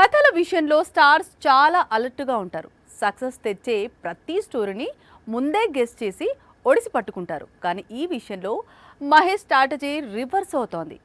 కథల విషయంలో స్టార్స్ చాలా అలర్ట్గా ఉంటారు. సక్సెస్ తెచ్చే ప్రతి స్టోరీని ముందే గెస్ చేసి ఒడిసి పట్టుకుంటారు. కానీ ఈ విషయంలో మహేష్ స్ట్రాటజీ రివర్స్ అవుతోంది.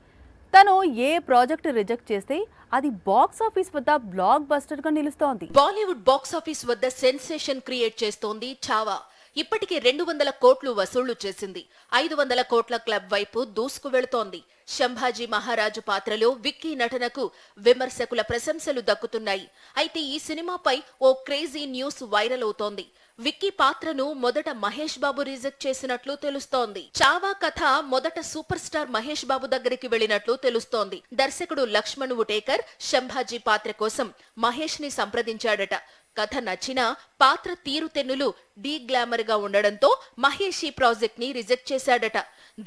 తను ఏ ప్రాజెక్ట్ రిజెక్ట్ చేస్తే అది బాక్స్ ఆఫీస్ వద్ద బ్లాక్ బస్టర్ గా నిలుస్తోంది. బాలీవుడ్ బాక్స్ ఆఫీస్ వద్ద సెన్సేషన్ క్రియేట్ చేస్తోంది చావా. ఇప్పటికే 200 కోట్లు వసూళ్లు చేసింది. 500 కోట్ల క్లబ్ వైపు దూసుకు వెళుతోంది. శంభాజీ మహారాజు పాత్రలో విక్కీ నటనకు విమర్శకుల ప్రశంసలు దక్కుతున్నాయి. అయితే ఈ సినిమాపై ఓ క్రేజీ న్యూస్ వైరల్ అవుతోంది. విక్కీ పాత్రను మొదట మహేష్ బాబు రిజెక్ట్ చేసినట్లు తెలుస్తోంది. చావా కథ మొదట సూపర్ స్టార్ మహేష్ బాబు దగ్గరికి వెళ్లినట్లు తెలుస్తోంది. దర్శకుడు లక్ష్మణ్ ఉటేకర్ శంభాజీ పాత్ర కోసం మహేష్ ని సంప్రదించాడట. కథ నచ్చినా పాత్ర తీరుతెన్నులు డీ గ్లామర్ గా ఉండడంతో మహేష్ ఈ ప్రాజెక్ట్ ని రిజెక్ట్ చేశాడట.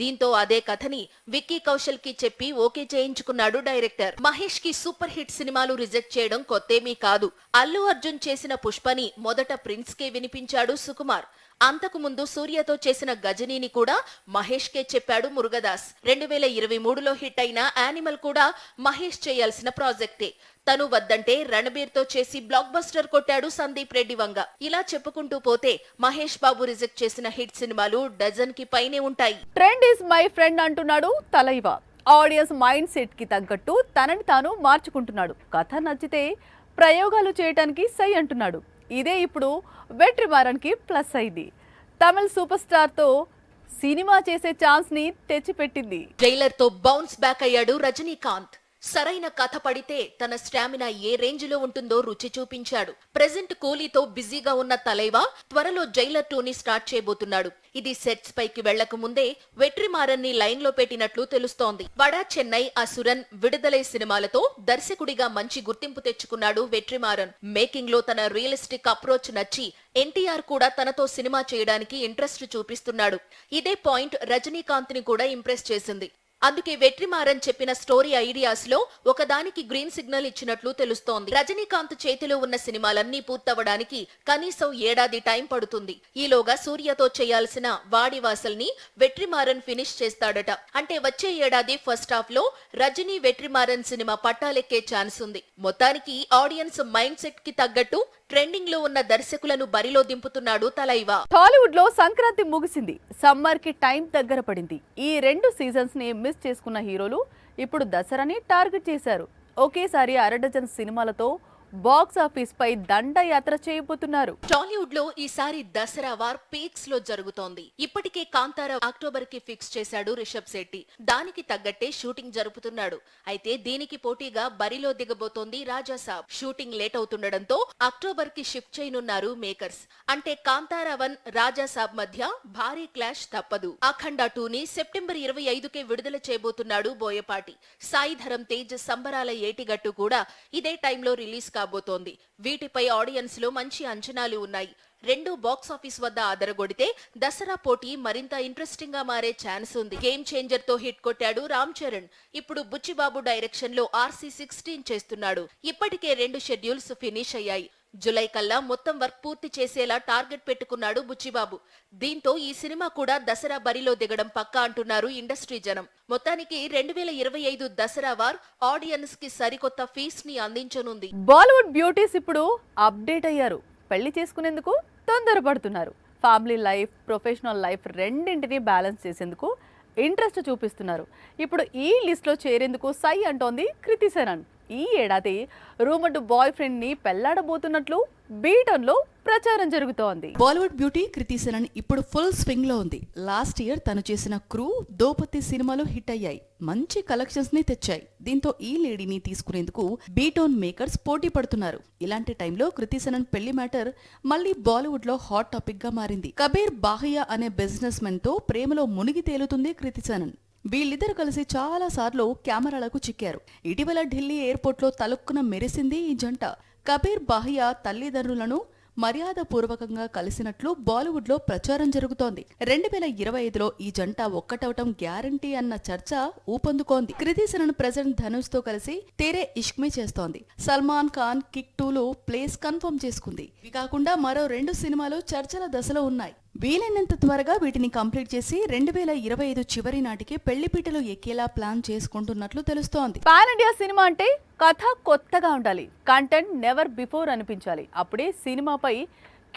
దీంతో అదే కథని విక్కీ కౌశల్ కి చెప్పి ఓకే చేయించుకున్నాడు డైరెక్టర్. మహేష్ కి సూపర్ హిట్ సినిమాలు రిజెక్ట్ చేయడం కొత్తేమీ కాదు. అల్లు అర్జున్ చేసిన పుష్పని మొదట ప్రిన్స్ కే వినిపించాడు సుకుమార్. అంతకు ముందు సూర్యతో చేసిన గజనీని కూడా మహేష్ కే చెప్పాడు మురుగదాస్. 2023లో హిట్ అయిన యానిమల్ కూడా మహేష్ చేయాల్సిన ప్రాజెక్టే. తను వద్దంటే రణబీర్ తో చేసి బ్లాక్ బస్టర్ కొట్టాడు సందీప్ రెడ్డి వంగ. ఇలా చెప్పుకుంటూ పోతే మహేష్ బాబు రిజెక్ట్ చేసిన హిట్ సినిమాలు డజన్ కి పైనే ఉంటాయి. ట్రెండ్ ఈస్ మై ఫ్రెండ్ అంటున్నాడు తలైవా. ఆడియన్స్ మైండ్ సెట్ కి తగ్గట్టు తనని తాను మార్చుకుంటున్నాడు. కథ నచ్చితే ప్రయోగాలు చేయడానికి సై అంటున్నాడు. ఇదే ఇప్పుడు వెట్రిమారన్కి ప్లస్ అయింది. తమిళ్ సూపర్ స్టార్ తో సినిమా చేసే ఛాన్స్ ని తెచ్చిపెట్టింది. ట్రైలర్ తో బౌన్స్ బ్యాక్ అయ్యాడు రజనీకాంత్. సరైన కథ పడితే తన స్టామినా ఏ రేంజ్ లో ఉంటుందో రుచి చూపించాడు. ప్రెజెంట్ కూలీతో బిజీగా ఉన్న తలైవా త్వరలో జైలర్ 2ని స్టార్ట్ చేయబోతున్నాడు. ఇది సెట్స్ పైకి వెళ్లక ముందే వెట్రిమారన్ ని లైన్ లో పెట్టినట్లు తెలుస్తోంది. వడా చెన్నై, అసురన్ విడుదలై సినిమాలతో దర్శకుడిగా మంచి గుర్తింపు తెచ్చుకున్నాడు వెట్రిమారన్. మేకింగ్ లో తన రియలిస్టిక్ అప్రోచ్ నచ్చి ఎన్టీఆర్ కూడా తనతో సినిమా చేయడానికి ఇంట్రెస్ట్ చూపిస్తున్నాడు. ఇదే పాయింట్ రజనీకాంత్ ని కూడా ఇంప్రెస్ చేసింది. అందుకే వెట్రిమారన్ చెప్పిన స్టోరీ ఐడియాస్ లో ఒకదానికి గ్రీన్ సిగ్నల్ ఇచ్చినట్లు తెలుస్తోంది. రజనీకాంత్ చేతిలో ఉన్న సినిమాలన్నీ పూర్తవడానికి కనీసం ఏడాది టైం పడుతుంది. ఈలోగా సూర్యతో చేయాల్సిన వాడివాసల్ని వెట్రిమారన్ ఫినిష్ చేస్తాడట. అంటే వచ్చే ఏడాది ఫస్ట్ హాఫ్ లో రజనీ వెట్రిమారన్ సినిమా పట్టాలెక్కే ఛాన్స్ ఉంది. మొత్తానికి ఆడియన్స్ మైండ్ సెట్ కి తగ్గట్టు ట్రెండింగ్ లో ఉన్న దర్శకులను బరిలో దింపుతున్నాడు తలైవా. టాలీవుడ్ లో సంక్రాంతి ముగిసింది. సమ్మర్ కి టైం దగ్గర పడింది. ఈ 2 సీజన్స్ ని మిస్ చేసుకున్న హీరోలు ఇప్పుడు దసరాని టార్గెట్ చేశారు. ఒకేసారి 1/2 డజన్ సినిమాలతో బాక్స్ ఆఫీస్ పై దండయాత్ర చేయబోతున్నారు. టాలీవుడ్ లో ఈసారి దసరా వార్ పీక్స్ లో జరుగుతోంది. ఇప్పటికే కాంతారా అక్టోబర్ కి ఫిక్స్ చేశాడు రిషబ్ శెట్టి. దానికి తగ్గట్టే షూటింగ్ జరుపుతున్నాడు. అయితే దీనికి పోటీగా బరిలో దిగబోతోంది రాజాసాబ్. షూటింగ్ లేట్ అవుతుండడంతో అక్టోబర్ కి షిఫ్ట్ చేయనున్నారు మేకర్స్. అంటే కాంతారా 1, రాజాసాబ్ మధ్య భారీ క్లాష్ తప్పదు. అఖండ 2ని సెప్టెంబర్ 25కే విడుదల చేయబోతున్నాడు బోయపాటి. సాయి ధరమ్ తేజ్ సంబరాల ఏటిగట్టు కూడా ఇదే టైంలో రిలీజ్ కాబోతోంది. వీటిపై ఆడియన్స్ లో మంచి అంచనాలు ఉన్నాయి. 2 బాక్స్ ఆఫీస్ వద్ద అదరగొడితే దసరా పోటీ మరింత ఇంట్రెస్టింగ్ గా మారే ఛాన్స్ ఉంది. గేమ్ చేంజర్ తో హిట్ కొట్టాడు రామ్ చరణ్. ఇప్పుడు బుచ్చిబాబు డైరెక్షన్ లో RC16 చేస్తున్నాడు. ఇప్పటికే 2 షెడ్యూల్స్ ఫినిష్ అయ్యాయి. జులై కల్లా మొత్తం వర్క్ పూర్తి చేసేలా టార్గెట్ పెట్టుకున్నాడు బుచ్చిబాబు. దీంతో ఈ సినిమా కూడా దసరా బరిలో దిగడం పక్కా అంటున్నారు ఇండస్ట్రీ జనం. మొత్తానికి 2025 దసరా వార్ ఆడియన్స్ కి సరికొత్త ఫీస్ట్ ని అందించనుంది. బాలీవుడ్ బ్యూటీస్ ఇప్పుడు అప్డేట్ అయ్యారు. పెళ్లి చేసుకునేందుకు తొందరపడుతున్నారు. ఫ్యామిలీ లైఫ్, ప్రొఫెషనల్ లైఫ్ రెండింటినీ బ్యాలెన్స్ చేసేందుకు ఇంట్రెస్ట్ చూపిస్తున్నారు. ఇప్పుడు ఈ లిస్ట్ లో చేరేందుకు సై అంటోంది కృతి సనన్. ఈ ఏడాది రూమర్డ్ బాయ్ ఫ్రెండ్ ని పెళ్లాడబోతున్నట్లు బీటన్ లో ప్రచారం జరుగుతోంది. బాలీవుడ్ బ్యూటీ కృతి సనన్ ఇప్పుడు ఫుల్ స్వింగ్ లో ఉంది. లాస్ట్ ఇయర్ తను చేసిన క్రూ, దోపతి సినిమాలు హిట్ అయ్యాయి. మంచి కలెక్షన్స్ ని తెచ్చాయి. దీంతో ఈ లేడీని తీసుకునేందుకు బీటోన్ మేకర్స్ పోటీ పడుతున్నారు. ఇలాంటి టైంలో కృతి సనన్ పెళ్లి మ్యాటర్ మళ్లీ బాలీవుడ్ లో హాట్ టాపిక్ గా మారింది. కబీర్ బాహియా అనే బిజినెస్ మెన్ తో ప్రేమలో మునిగి తేలుతుంది కృతి సనన్. వీళ్ళిద్దరు కలిసి చాలా సార్లు కెమెరాలకు చిక్కారు. ఇటీవల ఢిల్లీ ఎయిర్పోర్ట్ లో తలుక్కున మెరిసింది ఈ జంట. కబీర్ బాహియా తల్లిదండ్రులను మర్యాదపూర్వకంగా కలిసినట్లు బాలీవుడ్ లో ప్రచారం జరుగుతోంది. 2025లో ఈ జంట ఒక్కటవటం గ్యారంటీ అన్న చర్చ ఊపందుకోంది. కృతి సనన్ ప్రెజెంట్ ధనుష్ తో కలిసి తేరే ఇష్క్ మే చేస్తోంది. సల్మాన్ ఖాన్ కిక్ 2లో ప్లేస్ కన్ఫర్మ్ చేసుకుంది. ఇవి కాకుండా మరో 2 సినిమాలు చర్చల దశలో ఉన్నాయి. వీలైనంత త్వరగా వీటిని కంప్లీట్ చేసి 2025 చివరి నాటికి పెళ్లిపీటలు ఎక్కేలా ప్లాన్ చేసుకుంటున్నట్లు తెలుస్తోంది. పాన్ ఇండియా సినిమా అంటే కథ కొత్తగా ఉండాలి, కంటెంట్ నెవర్ బిఫోర్ అనిపించాలి. అప్పుడే సినిమాపై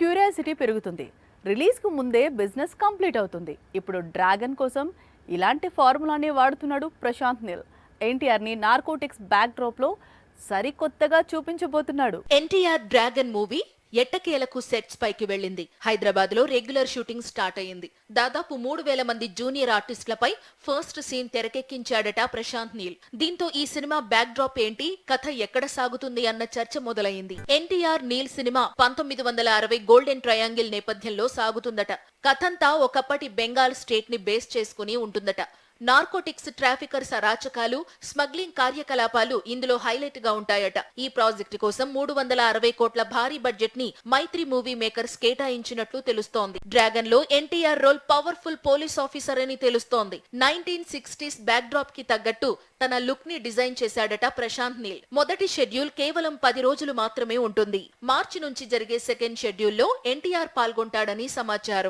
క్యూరియాసిటీ పెరుగుతుంది, రిలీజ్కు ముందే బిజినెస్ కంప్లీట్ అవుతుంది. ఇప్పుడు డ్రాగన్ కోసం ఇలాంటి ఫార్ములానే వాడుతున్నాడు ప్రశాంత్ నీల్. ఎన్టీఆర్ని నార్కోటిక్స్ బ్యాక్ డ్రాప్లో సరికొత్తగా చూపించబోతున్నాడు. ఎన్టీఆర్ డ్రాగన్ మూవీ ఎట్టకేలకు సెట్స్ పైకి వెళ్ళింది. హైదరాబాద్ లో రెగ్యులర్ షూటింగ్ స్టార్ట్ అయింది. దాదాపు 3000 మంది జూనియర్ ఆర్టిస్టులపై ఫస్ట్ సీన్ తెరకెక్కించాడట ప్రశాంత్ నీల్. దీంతో ఈ సినిమా బ్యాక్ డ్రాప్ ఏంటి, కథ ఎక్కడ సాగుతుంది అన్న చర్చ మొదలైంది. NTR Neel cinema 1960 golden triangle నేపథ్యంలో సాగుతుందట. కథంతా ఒకప్పటి బెంగాల్ స్టేట్ ని బేస్ చేసుకుని ఉంటుందట. నార్కోటిక్స్, ట్రాఫికర్స్ అరాచకాలు, స్మగ్లింగ్ కార్యకలాపాలు ఇందులో హైలైట్ గా ఉంటాయట. ఈ ప్రాజెక్టు కోసం 360 కోట్ల భారీ బడ్జెట్ ని మైత్రి మూవీ మేకర్స్ కేటాయించినట్లు తెలుస్తోంది. డ్రాగన్ లో NTR role powerful police officer అని తెలుస్తోంది. 1960s బ్యాక్ డ్రాప్ కి తగ్గట్టు తన లుక్ ని డిజైన్ చేశాడట ప్రశాంత్ నీల్. మొదటి షెడ్యూల్ కేవలం 10 రోజులు మాత్రమే ఉంటుంది. మార్చి నుంచి జరిగే సెకండ్ షెడ్యూల్లో ఎన్టీఆర్ పాల్గొంటాడని సమాచారం.